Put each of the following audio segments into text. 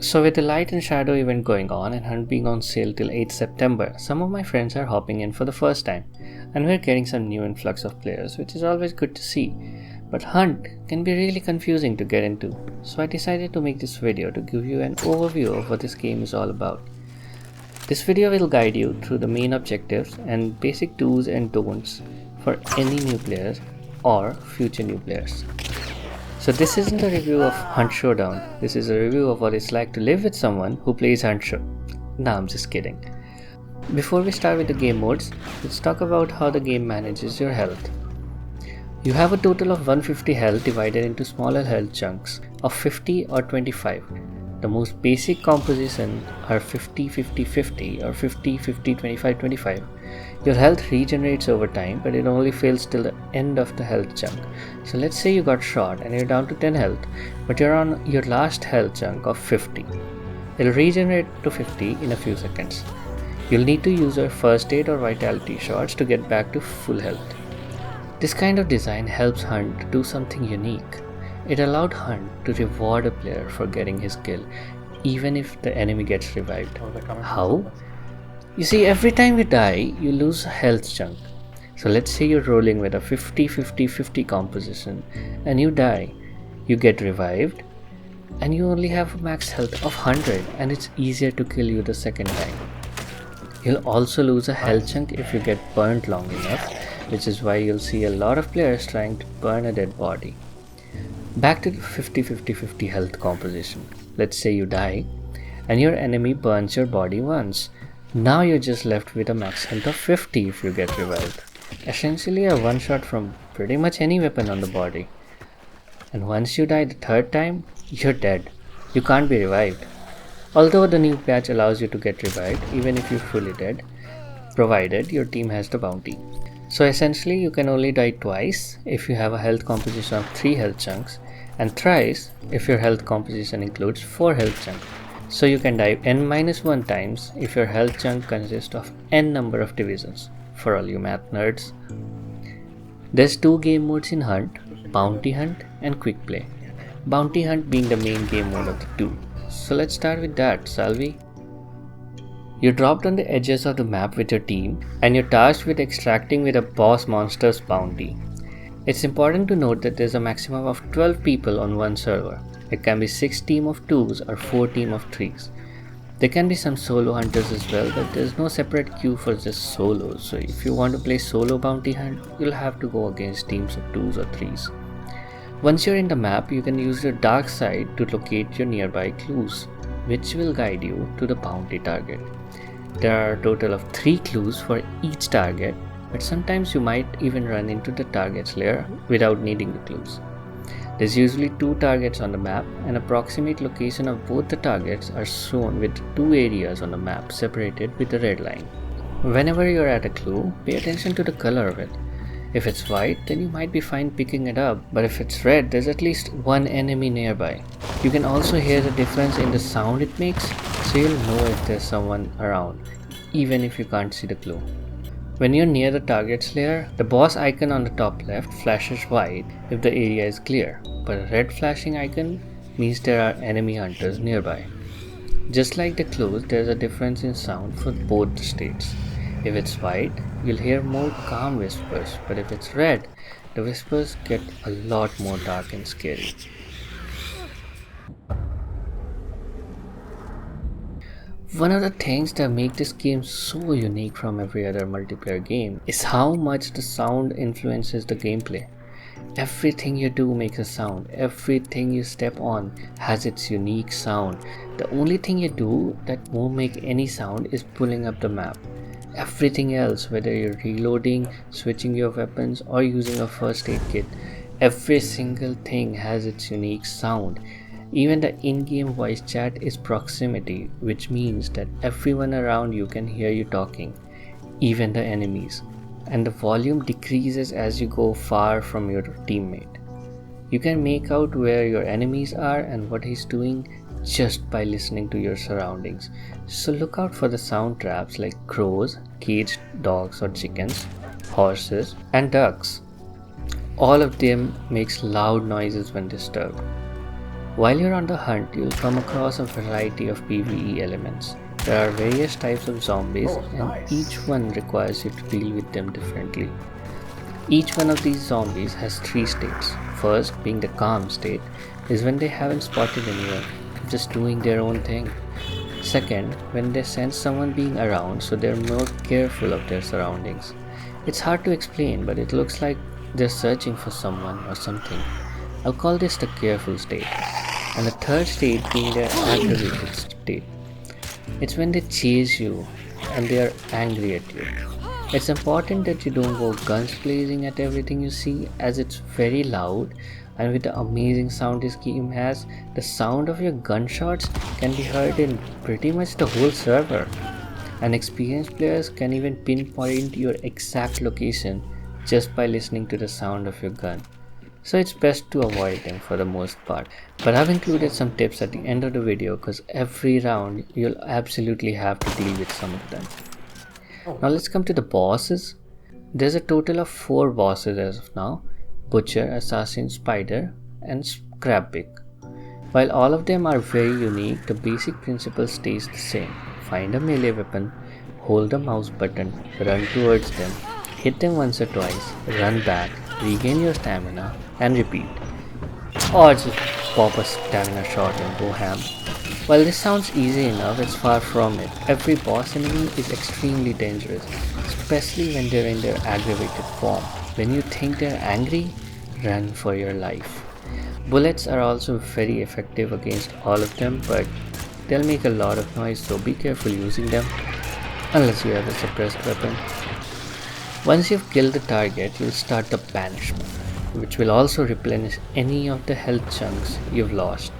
So with the light and shadow event going on and Hunt being on sale till 8th September, some of my friends are hopping in for the first time, and we're getting some new influx of players, which is always good to see. But Hunt can be really confusing to get into, so I decided to make this video to give you an overview of what this game is all about. This video will guide you through the main objectives and basic do's and don'ts for any new players or future new players. So this isn't a review of Hunt Showdown, this is a review of what it's like to live with someone who plays Hunt Show. Nah, I'm just kidding. Before we start with the game modes, let's talk about how the game manages your health. You have a total of 150 health divided into smaller health chunks of 50 or 25. The most basic composition are 50-50-50 or 50-50-25-25. Your health regenerates over time, but it only fills till the end of the health chunk. So let's say you got shot and you're down to 10 health, but you're on your last health chunk of 50. It'll regenerate to 50 in a few seconds. You'll need to use your first aid or vitality shots to get back to full health. This kind of design helps Hunt to do something unique. It allowed Hunt to reward a player for getting his kill, even if the enemy gets revived. How? You see, every time you die, you lose a health chunk. So let's say you're rolling with a 50-50-50 composition and you die. You get revived and you only have a max health of 100 and it's easier to kill you the second time. You'll also lose a health chunk if you get burnt long enough, which is why you'll see a lot of players trying to burn a dead body. Back to the 50-50-50 health composition. Let's say you die and your enemy burns your body once. Now you're just left with a max health of 50 if you get revived. Essentially a one shot from pretty much any weapon on the body. And once you die the third time, you're dead. You can't be revived. Although the new patch allows you to get revived even if you're fully dead, provided your team has the bounty. So essentially you can only die twice if you have a health composition of 3 health chunks, and thrice if your health composition includes 4 health chunks. So you can die n-1 times if your health chunk consists of n number of divisions, for all you math nerds. There's 2 game modes in Hunt, Bounty Hunt and Quickplay. Bounty Hunt being the main game mode of the 2. So let's start with that, shall we? You're dropped on the edges of the map with your team and you're tasked with extracting with a boss monster's bounty. It's important to note that there's a maximum of 12 people on one server. It can be 6 team of 2s or 4 team of 3s. There can be some solo hunters as well, but there's no separate queue for just solos. So if you want to play solo bounty hunt, you'll have to go against teams of 2s or 3s. Once you're in the map, you can use your dark side to locate your nearby clues, which will guide you to the bounty target. There are a total of 3 clues for each target, but sometimes you might even run into the target's lair without needing the clues. There's usually 2 targets on the map, and approximate location of both the targets are shown with 2 areas on the map separated with a red line. Whenever you're at a clue, pay attention to the color of it. If it's white, then you might be fine picking it up, but if it's red, there's at least one enemy nearby. You can also hear the difference in the sound it makes, so you'll know if there's someone around, even if you can't see the clue. When you're near the target's lair, the boss icon on the top left flashes white if the area is clear, but a red flashing icon means there are enemy hunters nearby. Just like the clues, there's a difference in sound for both the states. If it's white, you'll hear more calm whispers, but if it's red, the whispers get a lot more dark and scary. One of the things that make this game so unique from every other multiplayer game is how much the sound influences the gameplay. Everything you do makes a sound, everything you step on has its unique sound. The only thing you do that won't make any sound is pulling up the map. Everything else, whether you're reloading, switching your weapons or using a first aid kit, every single thing has its unique sound. Even the in-game voice chat is proximity, which means that everyone around you can hear you talking, even the enemies, and the volume decreases as you go far from your teammate. You can make out where your enemies are and what he's doing just by listening to your surroundings. So look out for the sound traps like crows, caged dogs or chickens, horses and ducks. All of them makes loud noises when disturbed. While you're on the hunt, you'll come across a variety of PvE elements. There are various types of zombies and each one requires you to deal with them differently. Each one of these zombies has 3 states. First, being the calm state, is when they haven't spotted anyone, just doing their own thing. Second, when they sense someone being around, so they're more careful of their surroundings. It's hard to explain, but it looks like they're searching for someone or something. I'll call this the careful state. And the third state being their aggravated state. It's when they chase you and they are angry at you. It's important that you don't go guns blazing at everything you see, as it's very loud, and with the amazing sound this game has, the sound of your gunshots can be heard in pretty much the whole server. And experienced players can even pinpoint your exact location just by listening to the sound of your gun. So it's best to avoid them for the most part. But I've included some tips at the end of the video because every round you'll absolutely have to deal with some of them. Now let's come to the bosses. There's a total of 4 bosses as of now: Butcher, Assassin, Spider and Scrapbig. While all of them are very unique, the basic principle stays the same. Find a melee weapon, hold the mouse button, run towards them, hit them once or twice, run back, regain your stamina and repeat. Or just pop a stamina shot and go ham. While this sounds easy enough, it's far from it. Every boss enemy is extremely dangerous, especially when they're in their aggravated form. When you think they're angry, run for your life. Bullets are also very effective against all of them, but they'll make a lot of noise, so be careful using them unless you have a suppressed weapon. Once you've killed the target, you'll start the Banishment, which will also replenish any of the health chunks you've lost.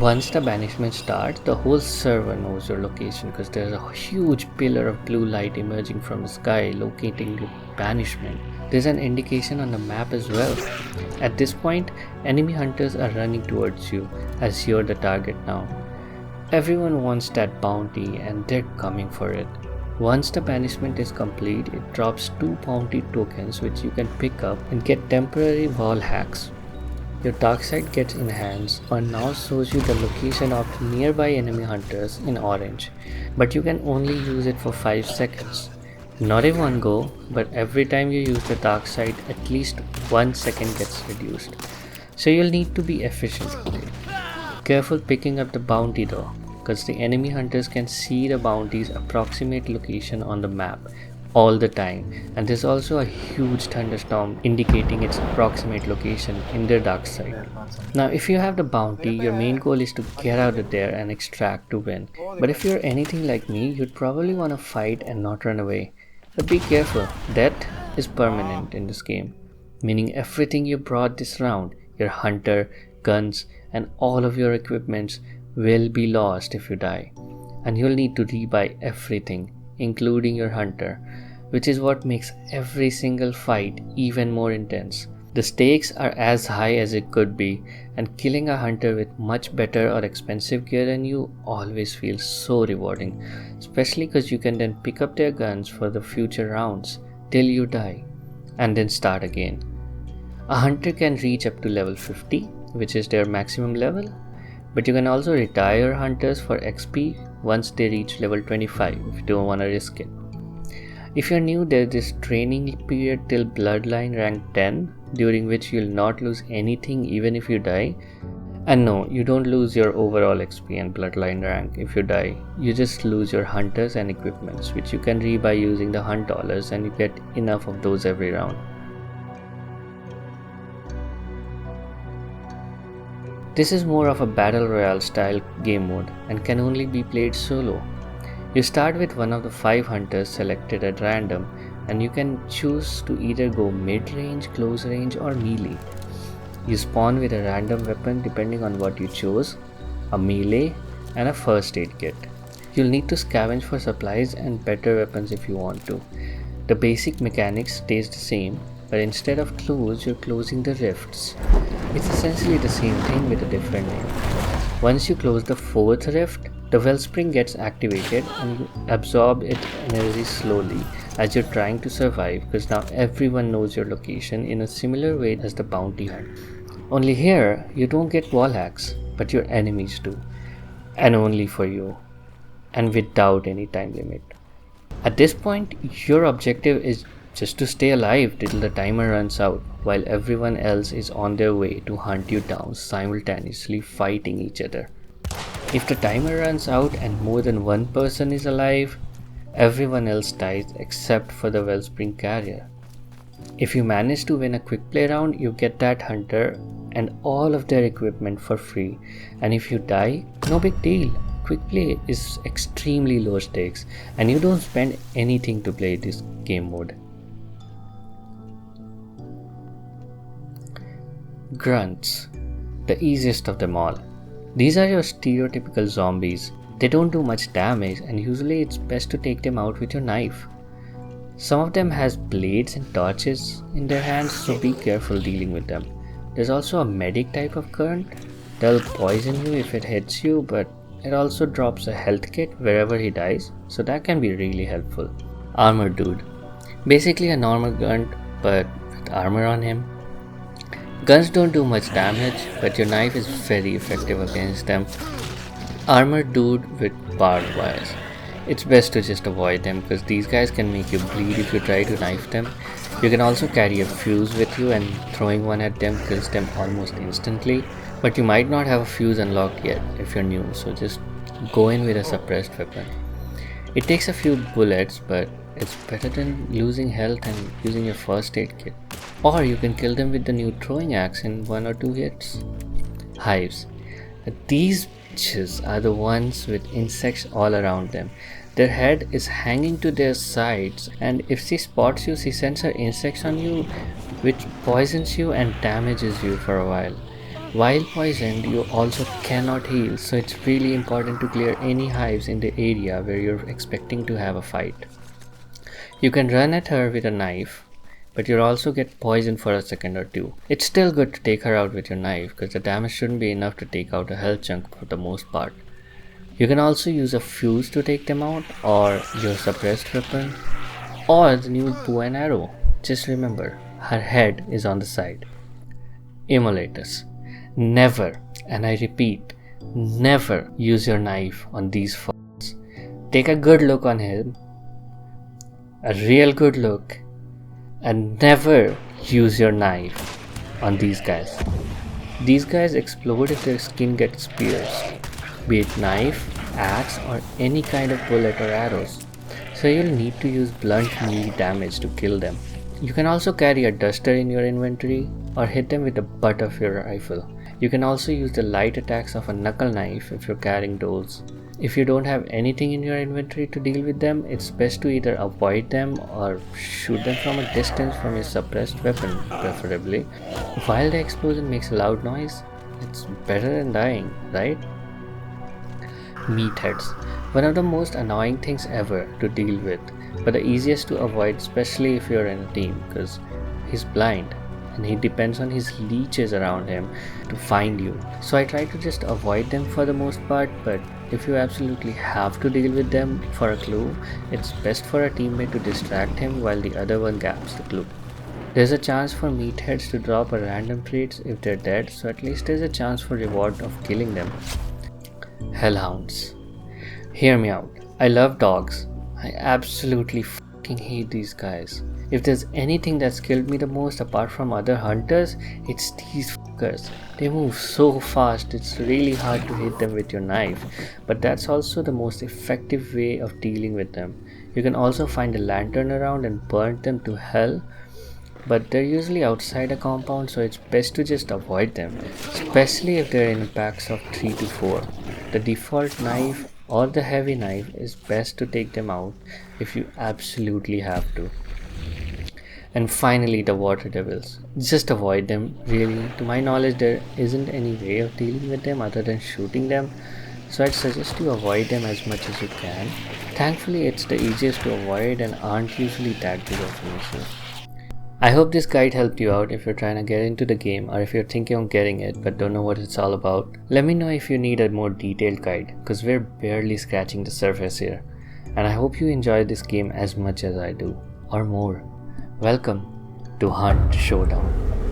Once the Banishment starts, the whole server knows your location because there's a huge pillar of blue light emerging from the sky locating the Banishment. There's an indication on the map as well. At this point, enemy hunters are running towards you as you're the target now. Everyone wants that bounty and they're coming for it. Once the Banishment is complete, it drops 2 bounty tokens which you can pick up and get temporary wall hacks. Your dark side gets enhanced and now shows you the location of nearby enemy hunters in orange, but you can only use it for 5 seconds. Not in one go, but every time you use the dark side, at least 1 second gets reduced. So you'll need to be efficient with it. Careful picking up the bounty though, because the enemy hunters can see the bounty's approximate location on the map all the time, and there's also a huge thunderstorm indicating its approximate location in their dark side. Now if you have the bounty, your main goal is to get out of there and extract to win. But if you're anything like me, you'd probably want to fight and not run away. But be careful, death is permanent in this game, meaning everything you brought this round, your hunter, guns and all of your equipments will be lost if you die, and you'll need to rebuy everything, including your hunter, which is what makes every single fight even more intense. The stakes are as high as it could be, and killing a hunter with much better or expensive gear than you always feels so rewarding, especially because you can then pick up their guns for the future rounds till you die, and then start again. A hunter can reach up to level 50, which is their maximum level, but you can also retire hunters for XP once they reach level 25 if you don't want to risk it. If you're new, there's this training period till Bloodline rank 10, during which you'll not lose anything even if you die. And no, you don't lose your overall XP and Bloodline rank if you die. You just lose your hunters and equipments, which you can rebuy using the hunt dollars, and you get enough of those every round. This is more of a battle royale style game mode and can only be played solo. You start with one of the 5 hunters selected at random, and you can choose to either go mid-range, close range or melee. You spawn with a random weapon depending on what you chose, a melee and a first aid kit. You'll need to scavenge for supplies and better weapons if you want to. The basic mechanics stays the same, but instead of close, you're closing the rifts. It's essentially the same thing with a different name. Once you close the 4th rift, the wellspring gets activated and you absorb its energy slowly as you're trying to survive, because now everyone knows your location in a similar way as the bounty hunt. Only here, you don't get wall hacks. but your enemies do, and only for you, and without any time limit. At this point, your objective is just to stay alive till the timer runs out, while everyone else is on their way to hunt you down, simultaneously fighting each other. If the timer runs out and more than one person is alive, everyone else dies except for the Wellspring carrier. If you manage to win a quick play round, you get that hunter and all of their equipment for free, and if you die, no big deal. Quick play is extremely low stakes and you don't spend anything to play this game mode. Grunts, the easiest of them all. These are your stereotypical zombies. They don't do much damage and usually it's best to take them out with your knife. Some of them has blades and torches in their hands, so be careful dealing with them. There's also a medic type of grunt. They'll poison you if it hits you, but it also drops a health kit wherever he dies, so that can be really helpful. Armor dude. Basically a normal grunt, but with armor on him. Guns don't do much damage, but your knife is very effective against them. Armor dude with barbed wires. It's best to just avoid them because these guys can make you bleed if you try to knife them. You can also carry a fuse with you and throwing one at them kills them almost instantly. But you might not have a fuse unlocked yet if you're new, so just go in with a suppressed weapon. It takes a few bullets, but it's better than losing health and using your first aid kit. Or you can kill them with the new throwing axe in 1 or 2 hits. Hives. These bitches are the ones with insects all around them. Their head is hanging to their sides, and if she spots you, she sends her insects on you, which poisons you and damages you for a while. While poisoned, you also cannot heal, so it's really important to clear any hives in the area where you're expecting to have a fight. You can run at her with a knife, but you'll also get poisoned for a second or two. It's still good to take her out with your knife because the damage shouldn't be enough to take out a health chunk for the most part. You can also use a fuse to take them out, or your suppressed weapon, or the new bow and arrow. Just remember, her head is on the side. Immolators. Never, and I repeat, never use your knife on these fuckers. Take a good look on him, a real good look, and never use your knife on these guys. These guys explode if their skin gets pierced, be it knife, axe, or any kind of bullet or arrows. So you'll need to use blunt melee damage to kill them. You can also carry a duster in your inventory or hit them with the butt of your rifle. You can also use the light attacks of a knuckle knife if you're carrying those. If you don't have anything in your inventory to deal with them, it's best to either avoid them or shoot them from a distance from your suppressed weapon, preferably. While the explosion makes a loud noise, it's better than dying, right? Meatheads. One of the most annoying things ever to deal with, but the easiest to avoid, especially if you're in a team, because he's blind and he depends on his leeches around him to find you. So I try to just avoid them for the most part, but if you absolutely have to deal with them for a clue, it's best for a teammate to distract him while the other one gaps the clue. There's a chance for meatheads to drop a random traits if they're dead, so at least there's a chance for reward of killing them. Hellhounds. Hear me out. I love dogs. I absolutely fucking hate these guys. If there's anything that's killed me the most apart from other hunters, it's these fuckers. They move so fast, it's really hard to hit them with your knife, but that's also the most effective way of dealing with them. You can also find a lantern around and burn them to hell, but they're usually outside a compound, so it's best to just avoid them, especially if they're in packs of 3 to 4. The default knife or the heavy knife is best to take them out if you absolutely have to. And finally, the water devils. Just avoid them, really. To my knowledge, there isn't any way of dealing with them other than shooting them, so I'd suggest you avoid them as much as you can. Thankfully, it's the easiest to avoid and aren't usually that big of an issue. I hope this guide helped you out if you're trying to get into the game, or if you're thinking of getting it but don't know what it's all about. Let me know if you need a more detailed guide, because we're barely scratching the surface here. And I hope you enjoyed this game as much as I do, or more. Welcome to Hunt Showdown.